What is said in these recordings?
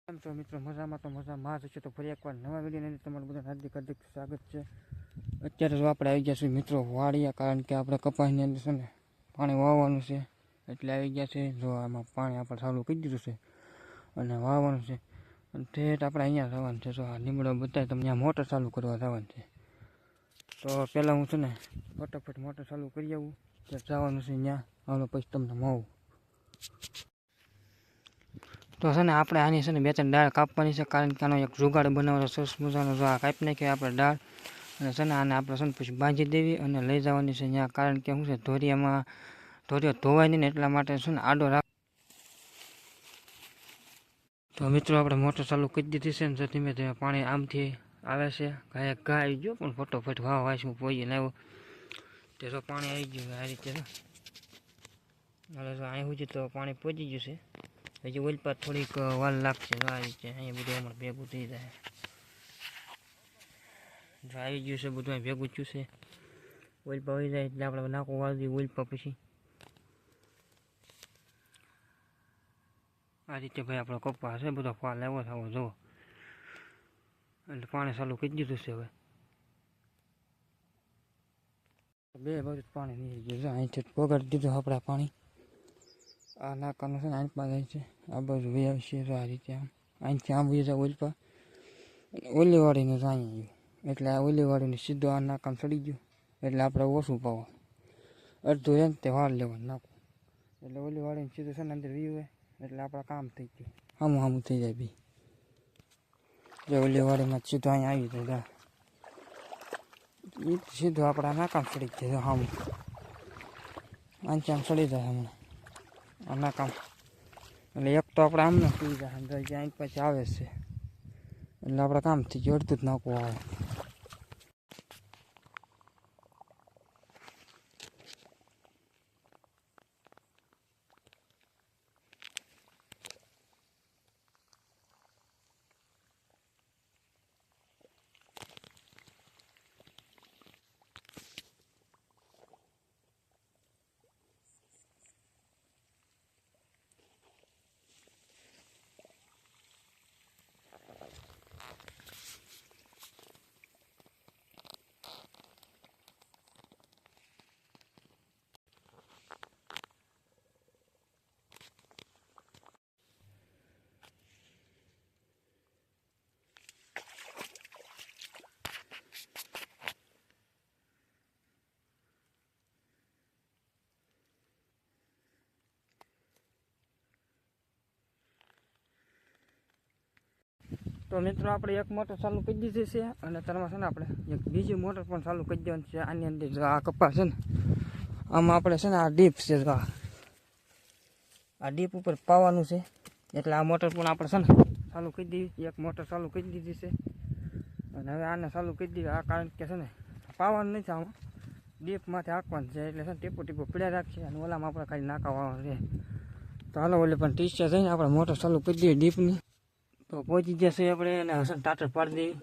કેમ છો મિત્રો? મજામાં તો મજામાં જ છે. તો ફરી એકવાર નવા વિડીયોની તમારું બધા હાર્દિક સ્વાગત છે. અત્યારે જો આપણે આવી ગયા છીએ મિત્રો વાડિયા, કારણ કે આપણે કપાસની અંદર છે ને પાણી વાવવાનું છે, એટલે આવી ગયા છે. જો આમાં પાણી આપણે ચાલુ કરી દીધું છે અને વાવવાનું છે. અને ઠેઠ આપણે અહીંયા જવાનું છે. જો આ લીમડો બતાવે તમને આ મોટર ચાલુ કરવા જવાનું છે. તો પહેલાં હું છે ને ફટાફટ મોટર ચાલુ કરી આવું, ત્યાં જવાનું છે ત્યાં. હાલો પછી તમને મળું. તો છે ને આપણે આની છે ને બે ત્રણ દાળ કાપવાની છે, કારણ કે આનો એક જુગાડ બનાવવાનો સરસ મજાનો. જો આ કાપી નાખીએ આપણે દાળ, અને છે ને આને આપણે છે ને પછી બાંધી દેવી અને લઈ જવાની છે ત્યાં, કારણ કે શું છે ધોરિયામાં ધોરિયો ધોવાય નહીં ને એટલા માટે છે ને આડો રાખ. તો મિત્રો આપણે મોટર ચાલુ કરી દીધી છે ને ધીમે ધીમે પાણી આમથી આવે છે. ઘા આવી ગયો પણ ફટોફટ વાવ વાંચું પોઈને આવ્યો તે જો પાણી આવી ગયું આ રીતે. હવે જો અહીં સુધી તો પાણી પહોંચી ગયું છે. હજી ઓલપાત થોડીક વાર લાગશે. જો આ રીતે અહીંયા બધું અમારે ભેગું થઈ જાય. જો આવી ગયું છે બધું ભેગું થયું છે. ઓલપા વહી જાય એટલે આપણે નાખો વાળી ઓલપા પછી આ રીતે ભાઈ આપણો કપા છે બધો ફાલ લેવો થવો જુઓ, એટલે પાણી ચાલુ કરી દીધું છે. હવે બે બાજુ પાણી નીકળી ગયું છે. અહીંથી પગાડી દીધું આપણે પાણી. આ નાકાનું છે ને અહીં પાસે જાય છે, આ બાજુ વે આવશે. આ રીતે આમ અહીંથી આમ વહી જાય ઓલપા, ઓલી વાળીને જ અહીં આવ્યું, એટલે આ ઓલી વાળીને સીધો આ નાકામ ચડી ગયું. એટલે આપણે ઓછું પાવો અડધું એમ તે વાર લેવાનું નાખવું, એટલે ઓલી વાળીને સીધું છે ને અંદર વી હોય, એટલે આપણા કામ થઈ ગયું. સામું સામું થઈ જાય બી. જો ઓલી વાળીમાં સીધું અહીંયા આવી જાય, સીધું આપણા નાકામ ચડી જાય. સામું આમ ચડી જાય હમણાં આ નાકામ, એટલે એક તો આપણે આમને પી જાય જ્યાં પછી આવે છે, એટલે આપણે કામ થઈ ગયું. અડધું જ નાખવું આવે. તો મિત્રો આપણે એક મોટર ચાલુ કરી દીધી છે, અને તેમાં છે ને આપણે એક બીજી મોટર પણ ચાલુ કરી દેવાની છે. આની અંદર જો આ કપાસ છે ને આમાં આપણે છે ને આ ડીપ છે, જો આ ડીપ ઉપર પાવાનું છે, એટલે આ મોટર પણ આપણે છે ને ચાલુ કરી દીધી. એક મોટર ચાલુ કરી દીધી છે, અને હવે આને ચાલુ કરી દીધી. આ કારણ કે છે ને પાવાનું નથી, આમાં ડીપમાંથી હાંકવાનું છે, એટલે છે ને ટીપો ટીપો પીડા રાખશે, અને ઓલામાં આપણે ખાલી નાખવાનું છે. તો હાલો ઓલે પણ ટીચર થઈને આપણે મોટર ચાલુ કરી દઈએ ડીપની. તો પહોંચી જશે આપણે, અને હશે ટાટર પાડી દઈએ.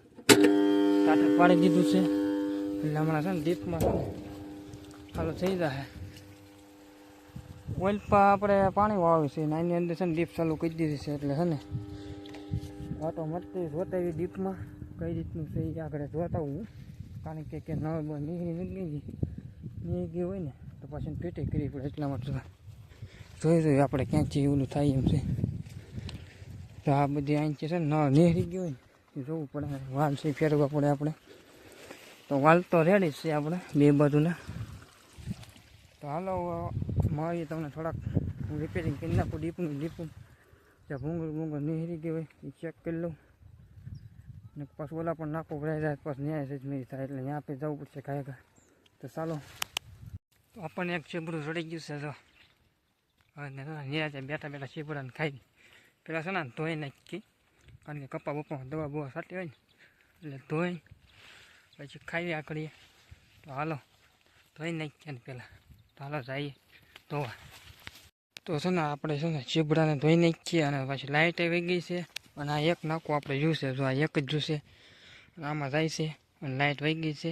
ટાટર પાડી દીધું છે, એટલે હમણાં છે ને ડીપમાં છે ને ચાલુ થઈ જાય. ઓઇલપા આપણે પાણી વાવ્યું છે, અને એની અંદર છે ને ડીપ ચાલુ કરી દીધી છે, એટલે છે ને વાટો મરતી જોતા એવી ડીપમાં કઈ રીતનું છે એ આગળ જોતા હું, કારણ કે નવ નીકળી ગઈ હોય ને તો પછી પેટી કરવી પડે. એટલા માટે જોઈ આપણે ક્યાંકથી એવું થાય એમ છે. તો આ બધી અહીં છે ને નીકળી ગયું હોય ને જોવું પડે, વાલ છે ફેરવવા પડે આપણે. તો વાલ તો રેડી છે આપણે બે બાજુના. તો હાલો મળીએ તમને થોડાક હું રિપેરિંગ કરી નાખું ડીપું જ્યાં ભૂંગળ નીકળી ગયું હોય એ ચેક કરી લઉં, ને પછી ઓલા પણ નાખો ભરાઈ જાય પછી ન્યાય જ નહીં થાય, એટલે ત્યાં આપણે જવું પડશે ખાય. તો ચાલો, તો આપણને એક ચીબડું ચડી ગયું છે. જો હવે નિરાતે બેઠા બેઠા ચીબડાને ખાઈ પેલા છે ને ધોઈ નાખી, કારણ કે કપા બપ્પા દવા બવા સાટી હોય ને એટલે ધોઈ પછી ખાઈ આકડીએ. તો હાલો ધોઈ નાખીએ ને પહેલાં. તો હાલો જઈએ ધોવા. તો છે ને આપણે છે ને ચીબડાને ધોઈ નાખીએ, અને પછી લાઇટ આવી ગઈ છે, અને આ એક નાખું આપણે જોશે. જો આ એક જ જોશે, અને આમાં જાય છે, અને લાઇટ વહી ગઈ છે.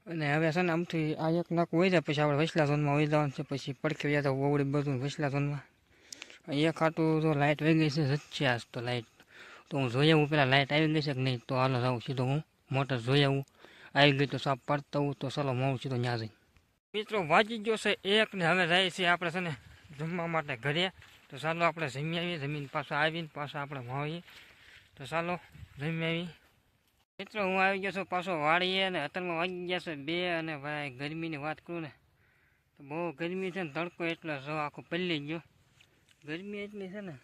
અને હવે છે ને આમથી આ એક નાકું વહી જાય પછી આપણે વસલા ઝોનમાં વહી જવાનું છે. પછી પડખે વ્યા તો ઓવડી બધું વસલા ઝોનમાં, એક હાટું તો લાઇટ વહી ગઈ છે સચ્ચે આજ તો લાઇટ. તો હું જોઈ આવું પહેલાં લાઇટ આવી ગઈ છે કે નહીં. તો હાલો જાઉં સીધો હું મોટર જોઈ આવું. આવી ગઈ તો સાપ પાડતા હું તો ચાલો હું સીધો ત્યાં જઈ. મિત્રો વાંચી ગયો છે 1 ને હવે જાય છે આપણે છે ને જમવા માટે ઘરે. તો ચાલો આપણે જમી આવીએ. જમીન પાછા આવીને પાછા આપણે વાવીએ. તો ચાલો જમી આવી. મિત્રો હું આવી ગયો છું પાછો વાળીએ અને અત્યારમાં વાગી ગયા છે 2. અને ભાઈ ગરમીની વાત કરું ને તો બહુ ગરમી છે ને તડકો એટલે જો આખું પલ્લી ગયો. ગરમી એટલી છે ને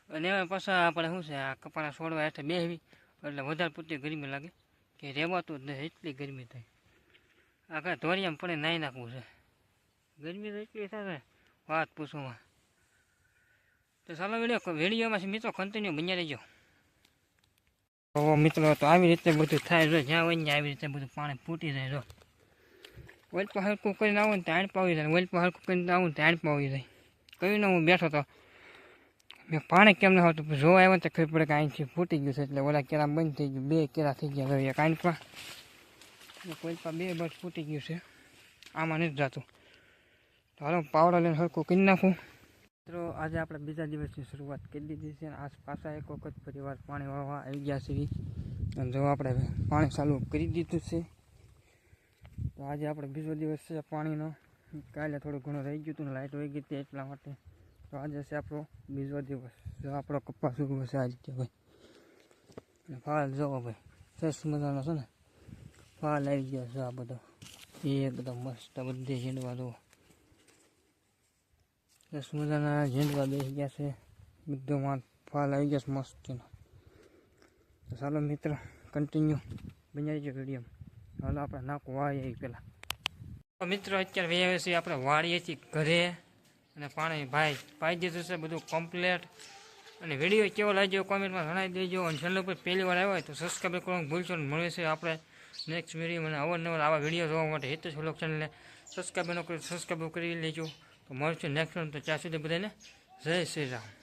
અને એમાં પાછા આપણે શું છે આ કપાળા છોડવા હેઠે બેસવી એટલે વધારે પૂરતી ગરમી લાગે કે રહેવાતું જ નથી એટલી ગરમી થાય. આખા ધોરિયામાં પડે નાહી નાખવું છે. ગરમી તો એટલી થાય વાત પૂછવામાં. તો ચાલો વિડીયોમાં મિત્રો કન્ટિન્યુ બન્યા રહેજો. તો મિત્રો તો આવી રીતે બધું થાય જો જ્યાં હોય ને આવી રીતે બધું પાણી ફૂટી જાય જો. વલપા હલકું કરીને આવું ને ત્યાં પાવી જાય. વલપા હલકું કરીને આવું ને ત્યાં પાવી જાય. કહ્યું ને હું બેઠો તો મેં પાણી કેમ ન હોતું જોવા આવ્યો તો ખબર પડે કે અહીંથી ફૂટી ગયું છે. એટલે ઓલા કેરા બંધ થઈ ગયું. 2 કેરા થઈ ગયા એક આંટપા કોઈપા 2 બસ ફૂટી ગયું છે. આમાં નથી જતું. તો હાલો પાવડો લઈને હલકું કરી નાખું. મિત્રો આજે આપણે બીજા દિવસની શરૂઆત કરી દીધી છે. આજ પાછા એક વખત પરિવાર પાણી વાળવા આવી ગયા છે. અને જો આપણે પાણી ચાલુ કરી દીધું છે. તો આજે આપણે બીજો દિવસ છે પાણીનો. કાલે થોડું ઘણું રહી ગયું હતું ને લાઇટ વહી ગઈ હતી એટલા માટે. તો આજે છે આપણો બીજો દિવસ. જો આપણો કપાસ ઉગવો છે આજે ભાઈ. અને ફાલ જોવો ભાઈ સરસ મજાનો છે ને ફાલ આવી ગયા છે. આ બધો એકદમ મસ્ત બધી ઝીંડવા જુઓ. સરસ મજાના ઝીંડવા બેસી ગયા છે. બધો ફાલ આવી ગયા છે મસ્તીનો. તો ચાલો મિત્રો કન્ટિન્યુ બની જાય વિડીયો. હાલો આપણે નાખું વાળી આવી પહેલાં. તો મિત્રો અત્યારે વહી છીએ આપણે વાળીએથી ઘરે. અને પાણી ભાઈ પાઈ દીધું છે બધું કમ્પ્લેટ. અને વિડીયો કેવો લાગ્યો કોમેન્ટમાં જણાવી દેજો. અને ચેનલ પર પહેલી વાર આવ્યો હોય તો સબસ્ક્રાઈબ કરવાનું ભૂલશો ને. મળે છે આપણે નેક્સ્ટ વિડીયો. મને અવારનવાર આવા વિડીયો જોવા માટે હિતેશ વ્લોગ ચેનલને સબસ્ક્રાઈબ ન કરી સબસ્ક્રાઈબ કરી લેજો. તો મળશું નેક્સ્ટ ટાઈમ. તો ત્યાં સુધી બધાને જય શ્રી રામ.